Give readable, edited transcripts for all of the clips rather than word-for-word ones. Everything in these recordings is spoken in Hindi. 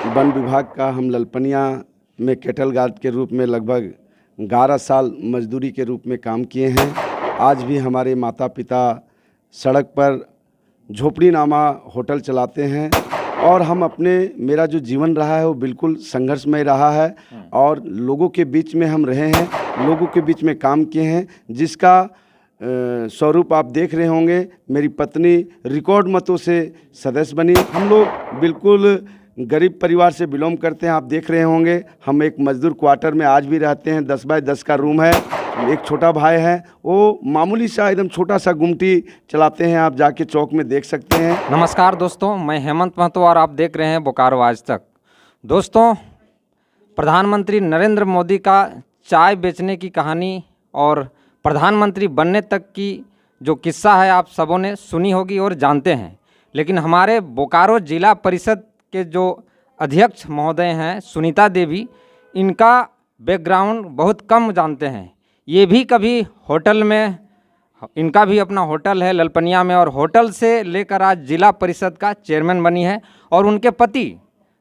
वन विभाग का हम ललपनिया में कैटल गार्ड के रूप में लगभग 11 साल मजदूरी के रूप में काम किए हैं। आज भी हमारे माता पिता सड़क पर झोपड़ीनामा होटल चलाते हैं और हम मेरा जो जीवन रहा है वो बिल्कुल संघर्षमय रहा है और लोगों के बीच में हम रहे हैं, लोगों के बीच में काम किए हैं, जिसका स्वरूप आप देख रहे होंगे। मेरी पत्नी रिकॉर्ड मतों से सदस्य बनी। हम लोग बिल्कुल गरीब परिवार से बिलोंग करते हैं। आप देख रहे होंगे हम एक मजदूर क्वार्टर में आज भी रहते हैं। 10 बाय 10 का रूम है। एक छोटा भाई है, वो मामूली सा एकदम छोटा सा गुमटी चलाते हैं। आप जाके चौक में देख सकते हैं। नमस्कार दोस्तों, मैं हेमंत महतो और आप देख रहे हैं बोकारो आज तक। दोस्तों, प्रधानमंत्री नरेंद्र मोदी का चाय बेचने की कहानी और प्रधानमंत्री बनने तक की जो किस्सा है आप सबों ने सुनी होगी और जानते हैं। लेकिन हमारे बोकारो जिला परिषद के जो अध्यक्ष महोदय हैं सुनीता देवी, इनका बैकग्राउंड बहुत कम जानते हैं। ये भी कभी होटल में, इनका भी अपना होटल है ललपनिया में, और होटल से लेकर आज जिला परिषद का चेयरमैन बनी है। और उनके पति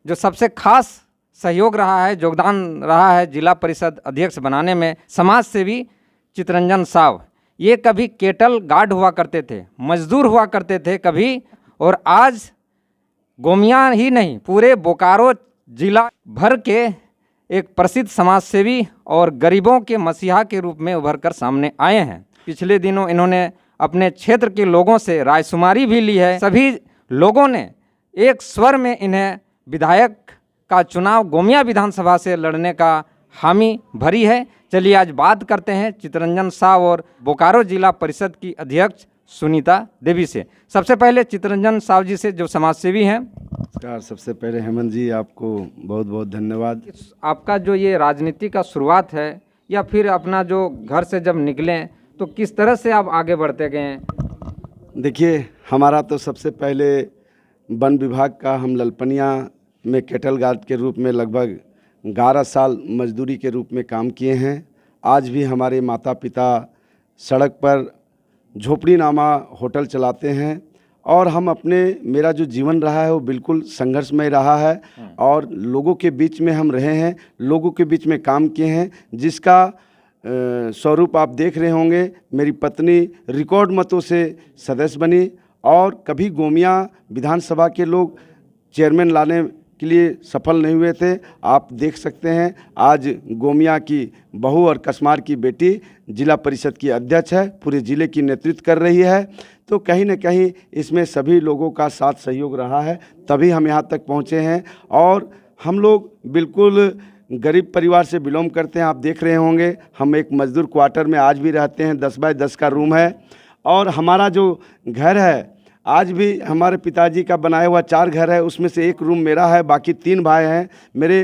जो सबसे खास सहयोग रहा है, योगदान रहा है जिला परिषद अध्यक्ष बनाने में, समाज सेवी चितरंजन साहब। ये कभी कैटल गार्ड हुआ करते थे, मजदूर हुआ करते थे कभी, और आज गोमिया ही नहीं पूरे बोकारो जिला भर के एक प्रसिद्ध समाज सेवी और गरीबों के मसीहा के रूप में उभर कर सामने आए हैं। पिछले दिनों इन्होंने अपने क्षेत्र के लोगों से रायशुमारी भी ली है। सभी लोगों ने एक स्वर में इन्हें विधायक का चुनाव गोमिया विधानसभा से लड़ने का हामी भरी है। चलिए आज बात करते हैं चितरंजन साहब और बोकारो जिला परिषद की अध्यक्ष सुनीता देवी से। सबसे पहले चितरंजन साहब जी से, जो समाज सेवी हैं। नमस्कार। सबसे पहले हेमंत जी, आपको बहुत बहुत धन्यवाद। आपका जो ये राजनीति का शुरुआत है, या फिर अपना जो घर से जब निकलें तो किस तरह से आप आगे बढ़ते गए हैं? देखिए, हमारा तो सबसे पहले वन विभाग का हम ललपनिया में कैटल गार्ड के रूप में लगभग 11 साल मजदूरी के रूप में काम किए हैं। आज भी हमारे माता पिता सड़क पर झोपड़ीनामा होटल चलाते हैं और हम मेरा जो जीवन रहा है वो बिल्कुल संघर्षमय रहा है और लोगों के बीच में हम रहे हैं, लोगों के बीच में काम किए हैं, जिसका स्वरूप आप देख रहे होंगे। मेरी पत्नी रिकॉर्ड मतों से सदस्य बनी और कभी गोमिया विधानसभा के लोग चेयरमैन लाने के लिए सफल नहीं हुए थे। आप देख सकते हैं आज गोमिया की बहू और कसमार की बेटी जिला परिषद की अध्यक्ष है, पूरे ज़िले की नेतृत्व कर रही है। तो कहीं न कहीं इसमें सभी लोगों का साथ सहयोग रहा है, तभी हम यहाँ तक पहुँचे हैं। और हम लोग बिल्कुल गरीब परिवार से बिलोंग करते हैं। आप देख रहे होंगे हम एक मजदूर क्वार्टर में आज भी रहते हैं। 10 बाय 10 का रूम है और हमारा जो घर है, आज भी हमारे पिताजी का बनाया हुआ 4 घर है, उसमें से एक रूम मेरा है, बाकी 3 भाई हैं। मेरे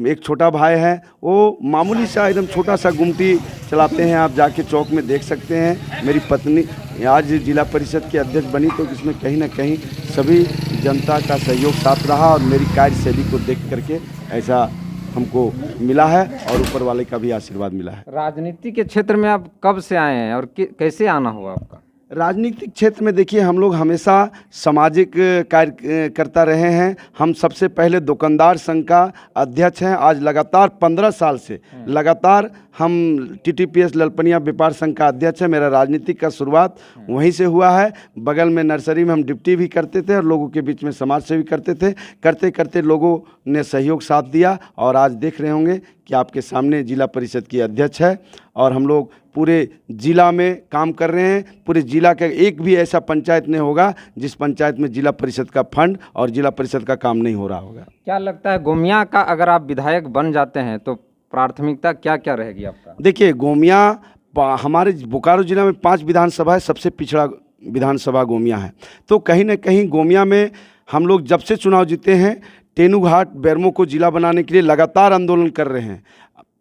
एक छोटा भाई है, वो मामूली सा एकदम छोटा सा गुमटी चलाते हैं। आप जाके चौक में देख सकते हैं। मेरी पत्नी आज जिला परिषद की अध्यक्ष बनी, तो इसमें कहीं ना कहीं सभी जनता का सहयोग साथ रहा और मेरी कार्यशैली को देख करके ऐसा हमको मिला है और ऊपर वाले का भी आशीर्वाद मिला है। राजनीति के क्षेत्र में आप कब से आए हैं और कैसे आना हुआ आपका? राजनीतिक क्षेत्र में देखिए, हम लोग हमेशा सामाजिक कार्य करता रहे हैं। हम सबसे पहले दुकानदार संघ का अध्यक्ष हैं। आज लगातार 15 साल से लगातार हम TTPS ललपनिया व्यापार संघ का अध्यक्ष है। मेरा राजनीतिक का शुरुआत वहीं से हुआ है। बगल में नर्सरी में हम डिप्टी भी करते थे और लोगों के बीच में समाज सेवी करते थे। करते करते लोगों ने सहयोग साथ दिया और आज देख रहे होंगे कि आपके सामने जिला परिषद की अध्यक्ष है और हम लोग पूरे जिला में काम कर रहे हैं। पूरे जिला का एक भी ऐसा पंचायत नहीं होगा जिस पंचायत में जिला परिषद का फंड और जिला परिषद का काम नहीं हो रहा होगा। क्या लगता है गोमिया का अगर आप विधायक बन जाते हैं तो प्राथमिकता क्या क्या रहेगी आपका? देखिए, गोमिया हमारे बोकारो जिला में 5 विधानसभा है, सबसे पिछड़ा विधानसभा गोमिया है। तो कहीं ना कहीं गोमिया में हम लोग जब से चुनाव जीते हैं, तेनूघाट बेरमो को जिला बनाने के लिए लगातार आंदोलन कर रहे हैं।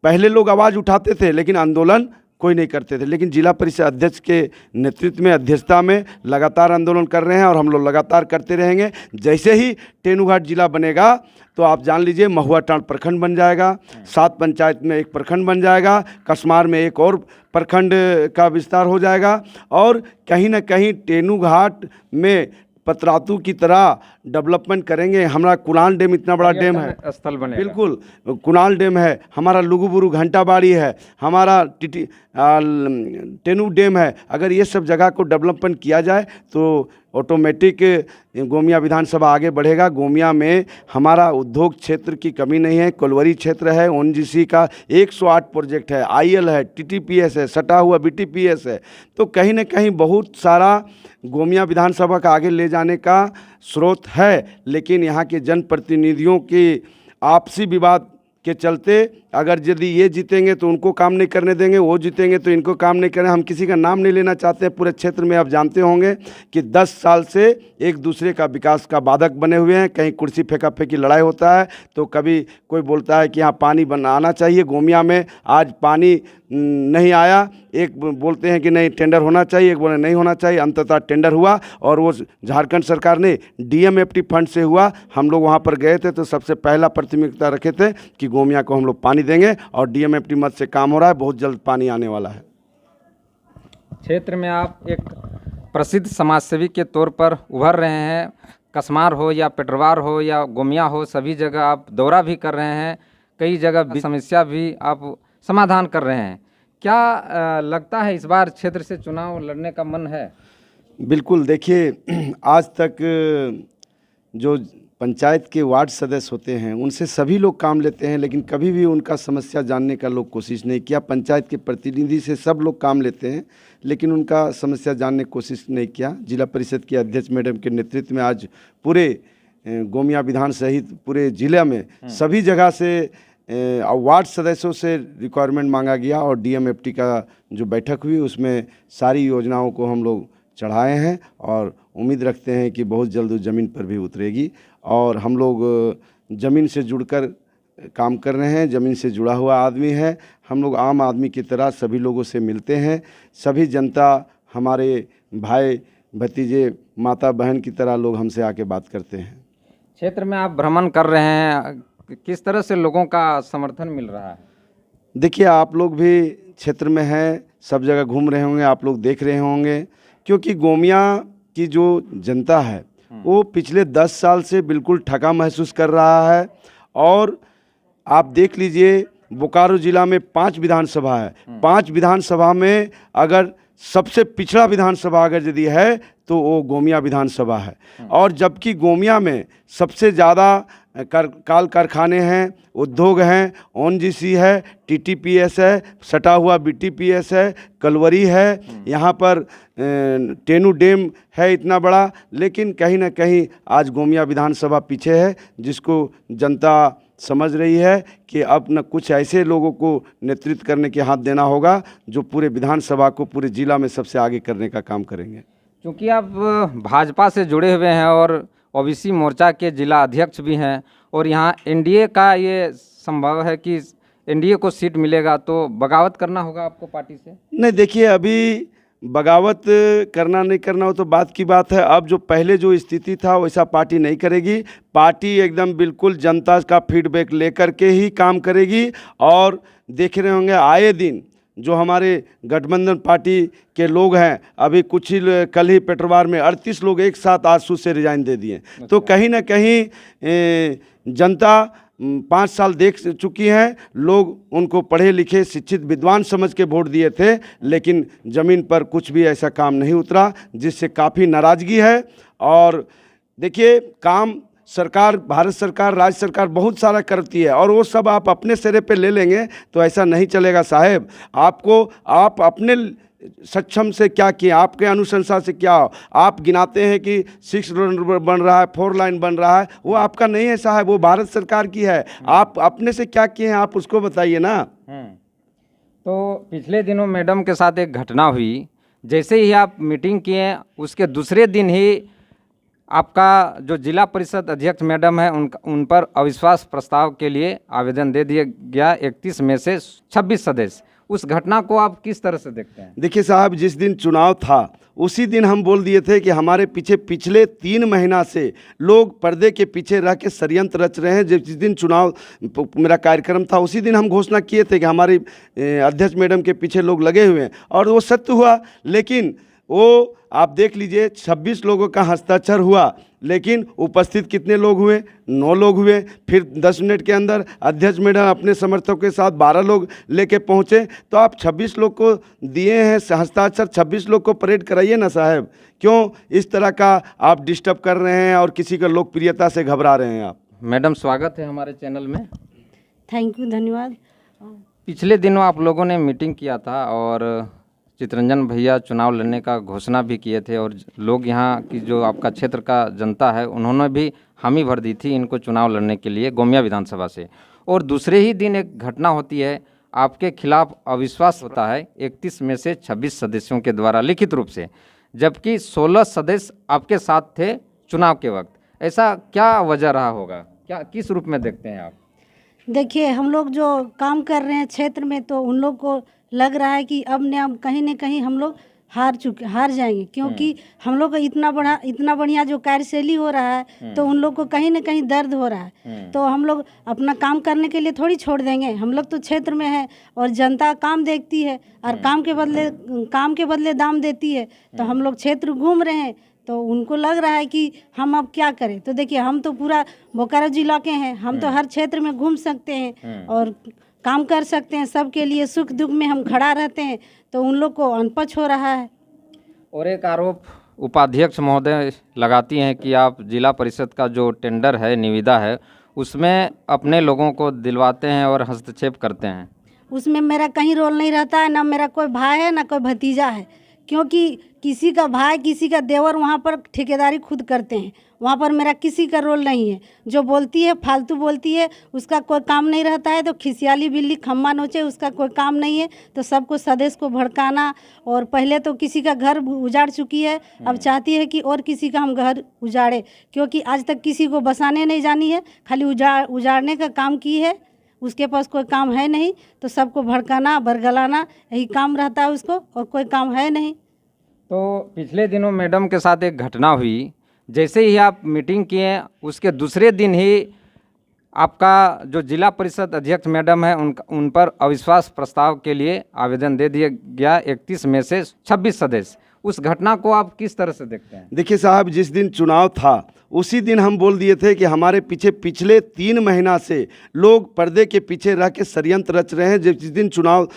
पहले लोग आवाज़ उठाते थे लेकिन आंदोलन कोई नहीं करते थे, लेकिन जिला परिषद अध्यक्ष के नेतृत्व में, अध्यक्षता में लगातार आंदोलन कर रहे हैं और हम लोग लगातार करते रहेंगे। जैसे ही तेनूघाट जिला बनेगा तो आप जान लीजिए महुआटांड प्रखंड बन जाएगा, 7 पंचायत में एक प्रखंड बन जाएगा, कसमार में एक और प्रखंड का विस्तार हो जाएगा और कहीं ना कहीं तेनूघाट में पतरातू की तरह डेवलपमेंट करेंगे। हमारा कुणाल डैम इतना बड़ा डैम है, पर्यटन स्थल बनेगा। बिल्कुल कुणाल डैम है, हमारा लुगुबुरु घंटाबाड़ी है, हमारा टेनू डैम है। अगर ये सब जगह को डेवलपमेंट किया जाए तो ऑटोमेटिक गोमिया विधानसभा आगे बढ़ेगा। गोमिया में हमारा उद्योग क्षेत्र की कमी नहीं है, कोलवरी क्षेत्र है, ओएनजीसी का 108 प्रोजेक्ट है, आईएल है, टीटीपीएस है, सटा हुआ बीटीपीएस है। तो कहीं न कहीं बहुत सारा गोमिया विधानसभा का आगे ले जाने का स्रोत है, लेकिन यहाँ के जनप्रतिनिधियों के आपसी विवाद के चलते अगर यदि ये जीतेंगे तो उनको काम नहीं करने देंगे, वो जीतेंगे तो इनको काम नहीं करें। हम किसी का नाम नहीं लेना चाहते हैं। पूरे क्षेत्र में आप जानते होंगे कि 10 साल से एक दूसरे का विकास का बाधक बने हुए हैं। कहीं कुर्सी फेंका फेंकी लड़ाई होता है तो कभी कोई बोलता है कि यहाँ पानी आना चाहिए। गोमिया में आज पानी नहीं आया, एक बोलते हैं कि नहीं टेंडर होना चाहिए, एक बोले नहीं होना चाहिए। अंततः टेंडर हुआ और वो झारखंड सरकार ने डीएमएफटी फंड से हुआ। हम लोग वहाँ पर गए थे तो सबसे पहला प्राथमिकता रखे थे कि गोमिया को हम लोग पानी देंगे और डीएमएफटी मद से काम हो रहा है, बहुत जल्द पानी आने वाला है। क्षेत्र में आप एक प्रसिद्ध समाजसेवी के तौर पर उभर रहे हैं। कसमार हो या पेटरवार हो या गोमिया हो, सभी जगह आप दौरा भी कर रहे हैं, कई जगह समस्या भी आप समाधान कर रहे हैं। क्या लगता है इस बार क्षेत्र से चुनाव लड़ने का मन है? बिल्कुल, देखिए आज तक जो पंचायत के वार्ड सदस्य होते हैं उनसे सभी लोग काम लेते हैं, लेकिन कभी भी उनका समस्या जानने का लोग कोशिश नहीं किया। पंचायत के प्रतिनिधि से सब लोग काम लेते हैं, लेकिन उनका समस्या जानने की कोशिश नहीं किया। जिला परिषद की अध्यक्ष मैडम के नेतृत्व में आज पूरे गोमिया विधान सहित पूरे जिले में सभी जगह से वार्ड सदस्यों से रिक्वायरमेंट मांगा गया और डीएमएफटी का जो बैठक हुई उसमें सारी योजनाओं को हम लोग चढ़ाए हैं और उम्मीद रखते हैं कि बहुत जल्द उस ज़मीन पर भी उतरेगी। और हम लोग ज़मीन से जुड़कर काम कर रहे हैं, ज़मीन से जुड़ा हुआ आदमी है। हम लोग आम आदमी की तरह सभी लोगों से मिलते हैं। सभी जनता हमारे भाई भतीजे माता बहन की तरह लोग हमसे आके बात करते हैं। क्षेत्र में आप भ्रमण कर रहे हैं, किस तरह से लोगों का समर्थन मिल रहा है? देखिए, आप लोग भी क्षेत्र में हैं, सब जगह घूम रहे होंगे, आप लोग देख रहे होंगे, क्योंकि गोमिया की जो जनता है वो पिछले 10 साल से बिल्कुल ठगा महसूस कर रहा है। और आप देख लीजिए, बोकारो जिला में 5 विधानसभा है, 5 विधानसभा में अगर सबसे पिछड़ा विधानसभा अगर यदि है तो वो गोमिया विधानसभा है। और जबकि गोमिया में सबसे ज़्यादा काल कारखाने हैं, उद्योग हैं, ओएनजीसी है, टीटीपीएस है, सटा हुआ बीटीपीएस है, कलवरी है, यहाँ पर टेनू डैम है इतना बड़ा। लेकिन कहीं ना कहीं आज गोमिया विधानसभा पीछे है, जिसको जनता समझ रही है कि अब न कुछ ऐसे लोगों को नेतृत्व करने के हाथ देना होगा जो पूरे विधानसभा को पूरे जिला में सबसे आगे करने का काम करेंगे। क्योंकि आप भाजपा से जुड़े हुए हैं और ओबीसी मोर्चा के जिला अध्यक्ष भी हैं और यहाँ एनडीए का ये संभव है कि एनडीए को सीट मिलेगा, तो बगावत करना होगा आपको पार्टी से? नहीं, देखिए, अभी बगावत करना नहीं करना वो तो बात की बात है। अब जो पहले जो स्थिति था वैसा पार्टी नहीं करेगी। पार्टी एकदम बिल्कुल जनता का फीडबैक लेकर के ही काम करेगी। और देख रहे होंगे आए दिन जो हमारे गठबंधन पार्टी के लोग हैं, अभी कुछ ही कल ही पेटरवार में 38 लोग एक साथ आजसू से रिजाइन दे दिए। तो कहीं ना कहीं जनता 5 साल देख चुकी हैं, लोग उनको पढ़े लिखे शिक्षित विद्वान समझ के वोट दिए थे, लेकिन ज़मीन पर कुछ भी ऐसा काम नहीं उतरा, जिससे काफ़ी नाराज़गी है। और देखिए, काम सरकार, भारत सरकार, राज्य सरकार बहुत सारा करती है और वो सब आप अपने सिरे पे ले लेंगे तो ऐसा नहीं चलेगा साहब। आप अपने सक्षम से क्या किए, आपके अनुशंसा से क्या आप गिनाते हैं कि 6 लाइन बन रहा है, 4 लाइन बन रहा है, वो आपका नहीं है साहब, वो भारत सरकार की है। आप अपने से क्या किए हैं आप उसको बताइए ना। तो पिछले दिनों मैडम के साथ एक घटना हुई, जैसे ही आप मीटिंग किए उसके दूसरे दिन ही आपका जो जिला परिषद अध्यक्ष मैडम है उन पर अविश्वास प्रस्ताव के लिए आवेदन दे दिया गया 31 में से 26 सदस्य। उस घटना को आप किस तरह से देखते हैं? देखिए साहब, जिस दिन चुनाव था उसी दिन हम बोल दिए थे कि हमारे पीछे पिछले 3 महीना से लोग पर्दे के पीछे रह के षड्यंत्र रच रहे हैं। जिस दिन चुनाव मेरा कार्यक्रम था उसी दिन हम घोषणा किए थे कि हमारी अध्यक्ष मैडम के पीछे लोग लगे हुए हैं और वो सत्य हुआ। लेकिन वो आप देख लीजिए 26 लोगों का हस्ताक्षर हुआ, लेकिन उपस्थित कितने लोग हुए? 9 लोग हुए। फिर 10 मिनट के अंदर अध्यक्ष मैडम अपने समर्थकों के साथ 12 लोग लेके पहुँचे। तो आप 26 लोग को दिए हैं हस्ताक्षर, 26 लोग को परेड कराइए ना साहब। क्यों इस तरह का आप डिस्टर्ब कर रहे हैं और किसी का लोकप्रियता से घबरा रहे हैं आप? मैडम स्वागत है हमारे चैनल में। थैंक यू, धन्यवाद। पिछले दिनों आप लोगों ने मीटिंग किया था और चितरंजन भैया चुनाव लड़ने का घोषणा भी किए थे और लोग यहाँ की जो आपका क्षेत्र का जनता है उन्होंने भी हामी भर दी थी इनको चुनाव लड़ने के लिए गोमिया विधानसभा से। और दूसरे ही दिन एक घटना होती है, आपके खिलाफ अविश्वास होता है 31 में से 26 सदस्यों के द्वारा लिखित रूप से, जबकि 16 सदस्य आपके साथ थे चुनाव के वक्त। ऐसा क्या वजह रहा होगा, क्या किस रूप में देखते हैं आप? देखिए, हम लोग जो काम कर रहे हैं क्षेत्र में, तो उन लोग को लग रहा है कि अब न कहीं न कहीं हम लोग हार जाएंगे, क्योंकि हम लोग का इतना बढ़िया जो कार्यशैली हो रहा है, तो उन लोग को कहीं न कहीं दर्द हो रहा है। तो हम लोग अपना काम करने के लिए थोड़ी छोड़ देंगे। हम लोग तो क्षेत्र में है और जनता काम देखती है और काम के बदले दाम देती है। तो हम लोग क्षेत्र घूम रहे हैं, तो उनको लग रहा है कि हम अब क्या करें। तो देखिए, हम तो पूरा बोकारो जिला के हैं, हम तो हर क्षेत्र में घूम सकते हैं और काम कर सकते हैं। सबके लिए सुख दुख में हम खड़ा रहते हैं, तो उन लोग को अनपच हो रहा है। और एक आरोप उपाध्यक्ष महोदय लगाती हैं कि आप जिला परिषद का जो टेंडर है, निविदा है, उसमें अपने लोगों को दिलवाते हैं और हस्तक्षेप करते हैं। उसमें मेरा कहीं रोल नहीं रहता है, ना मेरा कोई भाई है ना कोई भतीजा है, क्योंकि किसी का भाई किसी का देवर वहाँ पर ठेकेदारी खुद करते हैं। वहाँ पर मेरा किसी का रोल नहीं है। जो बोलती है फालतू बोलती है, उसका कोई काम नहीं रहता है। तो खिसियाली बिल्ली खम्मा नोचे, उसका कोई काम नहीं है। तो सबको सदस्य को भड़काना, और पहले तो किसी का घर उजाड़ चुकी है, अब चाहती है कि और किसी का हम घर उजाड़े, क्योंकि आज तक किसी को बसाने नहीं जानी है, खाली उजाड़ने का काम की है। उसके पास कोई काम है नहीं, तो सबको भड़काना बरगलाना यही काम रहता है उसको, और कोई काम है नहीं। तो पिछले दिनों मैडम के साथ एक घटना हुई, जैसे ही आप मीटिंग किए उसके दूसरे दिन ही आपका जो जिला परिषद अध्यक्ष मैडम है उन पर अविश्वास प्रस्ताव के लिए आवेदन दे दिया गया 31 में से 26 सदस्य। उस घटना को आप किस तरह से देखते हैं? देखिए साहब, जिस दिन चुनाव था उसी दिन हम बोल दिए थे कि हमारे पीछे पिछले 3 महीना से लोग पर्दे के पीछे रह के षड्यंत्र रच रहे हैं। जिस दिन चुनाव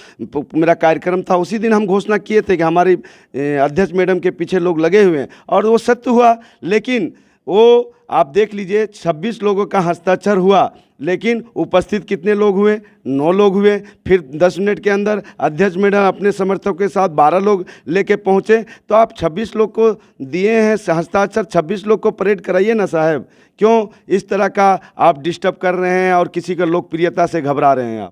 मेरा कार्यक्रम था उसी दिन हम घोषणा किए थे कि हमारी अध्यक्ष मैडम के पीछे लोग लगे हुए हैं, और वो सत्य हुआ। लेकिन वो आप देख लीजिए 26 लोगों का हस्ताक्षर हुआ, लेकिन उपस्थित कितने लोग हुए? 9 लोग हुए। फिर 10 मिनट के अंदर अध्यक्ष मैडम अपने समर्थकों के साथ 12 लोग लेके पहुँचे। तो आप 26 लोग को दिए हैं हस्ताक्षर, 26 लोग को परेड कराइए ना साहब। क्यों इस तरह का आप डिस्टर्ब कर रहे हैं और किसी का लोकप्रियता से घबरा रहे हैं आप?